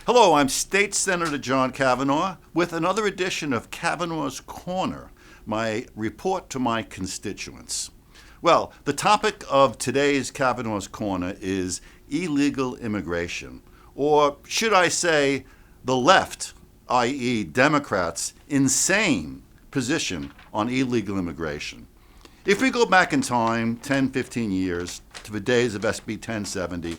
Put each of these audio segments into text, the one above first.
Hello, I'm State Senator John Kavanagh with another edition of Kavanagh's Corner, my report to my constituents. Well, the topic of today's Kavanaugh's Corner is illegal immigration, or should I say, the left, i.e., Democrats' insane position on illegal immigration. If we go back in time 10, 15 years to the days of SB 1070,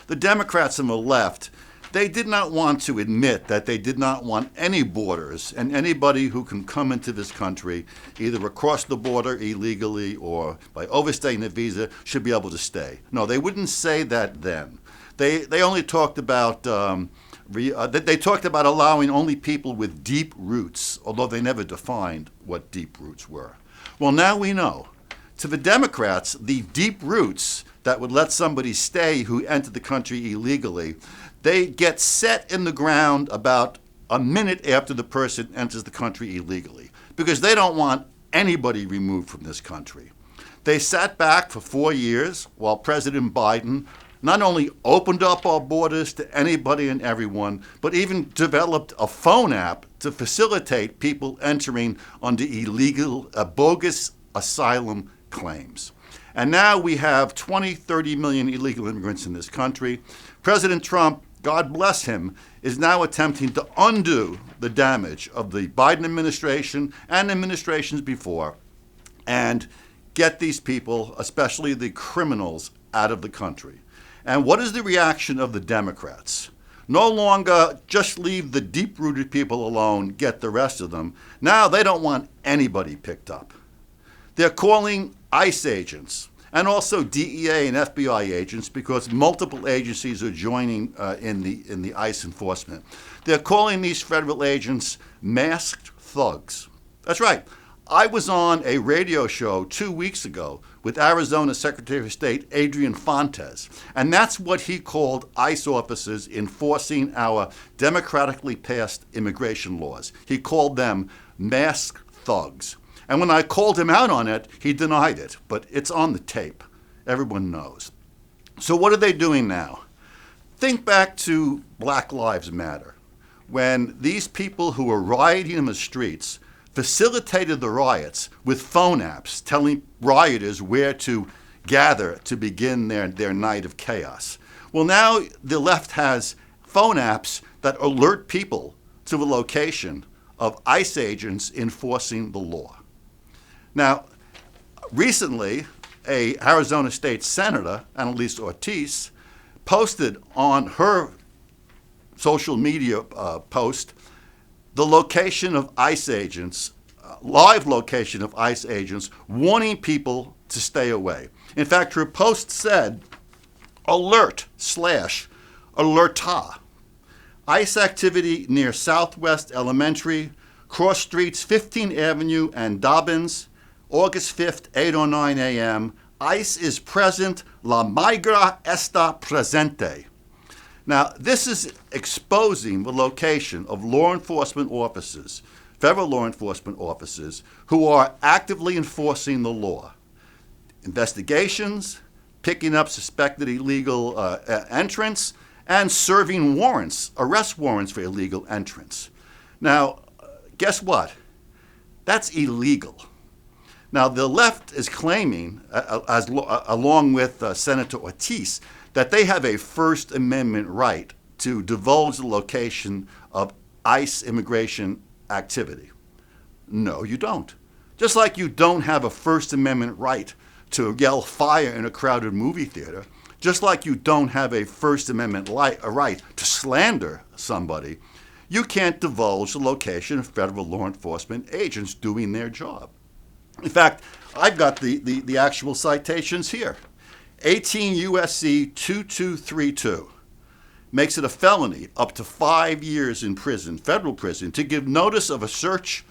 the Democrats on the left, they did not want to admit that they did not want any borders and anybody who can come into this country, either across the border illegally or by overstaying a visa, should be able to stay. No, they wouldn't say that then. They only talked about they talked about allowing only people with deep roots, although they never defined what deep roots were. Well, now we know. To the Democrats, the deep roots that would let somebody stay who entered the country illegally, they get set in the ground about a minute after the person enters the country illegally, because they don't want anybody removed from this country. They sat back for 4 years while President Biden not only opened up our borders to anybody and everyone, but even developed a phone app to facilitate people entering under illegal, bogus asylum claims. And now we have 20, 30 million illegal immigrants in this country. President Trump, God bless him, is now attempting to undo the damage of the Biden administration and administrations before and get these people, especially the criminals, out of the country. And what is the reaction of the Democrats? No longer just leave the deep-rooted people alone, get the rest of them. Now they don't want anybody picked up. They're calling ICE agents and also DEA and FBI agents, because multiple agencies are joining in the ICE enforcement. They're calling these federal agents masked thugs. That's right. I was on a radio show 2 weeks ago with Arizona Secretary of State Adrian Fontes, and that's what he called ICE officers enforcing our democratically passed immigration laws. He called them masked thugs. And when I called him out on it, he denied it, but it's on the tape. Everyone knows. So what are they doing now? Think back to Black Lives Matter, when these people who were rioting in the streets facilitated the riots with phone apps telling rioters where to gather to begin their night of chaos. Well, now the left has phone apps that alert people to the location of ICE agents enforcing the law. Now, recently, a Arizona State Senator, Annalise Ortiz, posted on her social media post the location of ICE agents, live location of ICE agents, warning people to stay away. In fact, her post said, alert/alerta. ICE activity near Southwest Elementary, cross streets 15th Avenue and Dobbins, August 5th, 8:09 a.m. ICE is present. La migra está presente. Now, this is exposing the location of law enforcement officers, federal law enforcement officers, who are actively enforcing the law. Investigations, picking up suspected illegal entrants, and serving warrants, arrest warrants for illegal entrants. Now, guess what? That's illegal. Now, the left is claiming, along with Senator Ortiz, that they have a First Amendment right to divulge the location of ICE immigration activity. No, you don't. Just like you don't have a First Amendment right to yell fire in a crowded movie theater, just like you don't have a First Amendment right to slander somebody, you can't divulge the location of federal law enforcement agents doing their job. In fact, I've got the actual citations here. 18 U.S.C. 2232 makes it a felony up to 5 years in prison, federal prison, to give notice of a search,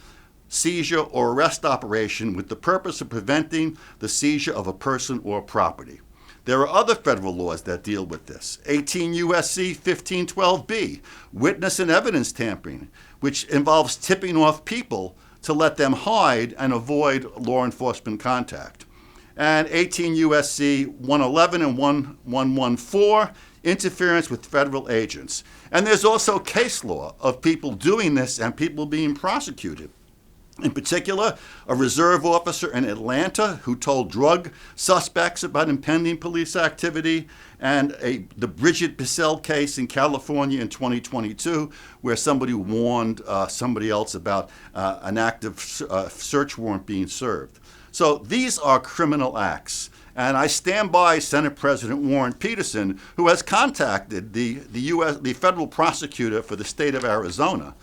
seizure, or arrest operation with the purpose of preventing the seizure of a person or property. There are other federal laws that deal with this. 18 U.S.C. 1512b, witness and evidence tampering, which involves tipping off people to let them hide and avoid law enforcement contact. And 18 U.S.C. 111 and 1114 interference with federal agents. And there's also case law of people doing this and people being prosecuted. In particular, a reserve officer in Atlanta who told drug suspects about impending police activity, and the Bridget Bissell case in California in 2022, where somebody warned somebody else about an active search warrant being served. So these are criminal acts. And I stand by Senate President Warren Peterson, who has contacted the federal prosecutor for the state of Arizona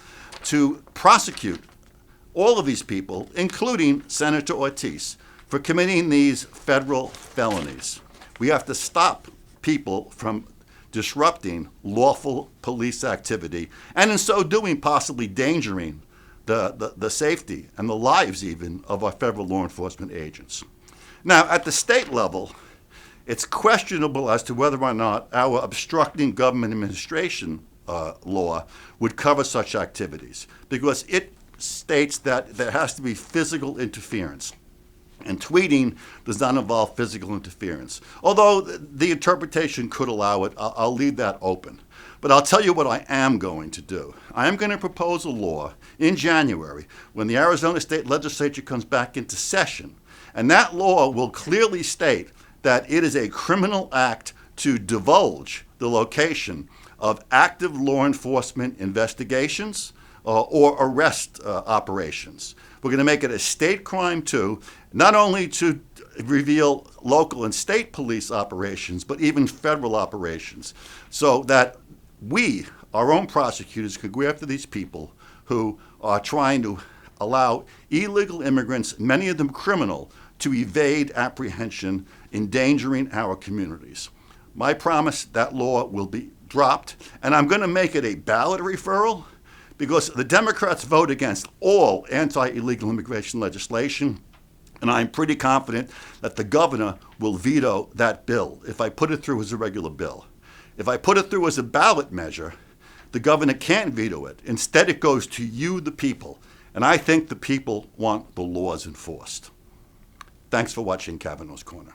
to prosecute all of these people, including Senator Ortiz, for committing these federal felonies. We have to stop people from disrupting lawful police activity, and in so doing, possibly endangering the safety and the lives even of our federal law enforcement agents. Now, at the state level, it's questionable as to whether or not our obstructing government administration law would cover such activities, because it states that there has to be physical interference. And tweeting does not involve physical interference. Although the interpretation could allow it, I'll leave that open. But I'll tell you what I am going to do. I am going to propose a law in January when the Arizona State Legislature comes back into session. And that law will clearly state that it is a criminal act to divulge the location of active law enforcement investigations or arrest operations. We're going to make it a state crime too, not only to reveal local and state police operations, but even federal operations, so that we, our own prosecutors, could go after these people who are trying to allow illegal immigrants, many of them criminal, to evade apprehension, endangering our communities. My promise, that law will be dropped, and I'm going to make it a ballot referral, because the Democrats vote against all anti-illegal immigration legislation, and I'm pretty confident that the governor will veto that bill if I put it through as a regular bill. If I put it through as a ballot measure, the governor can't veto it. Instead, it goes to you, the people, and I think the people want the laws enforced. Thanks for watching Kavanagh's Corner.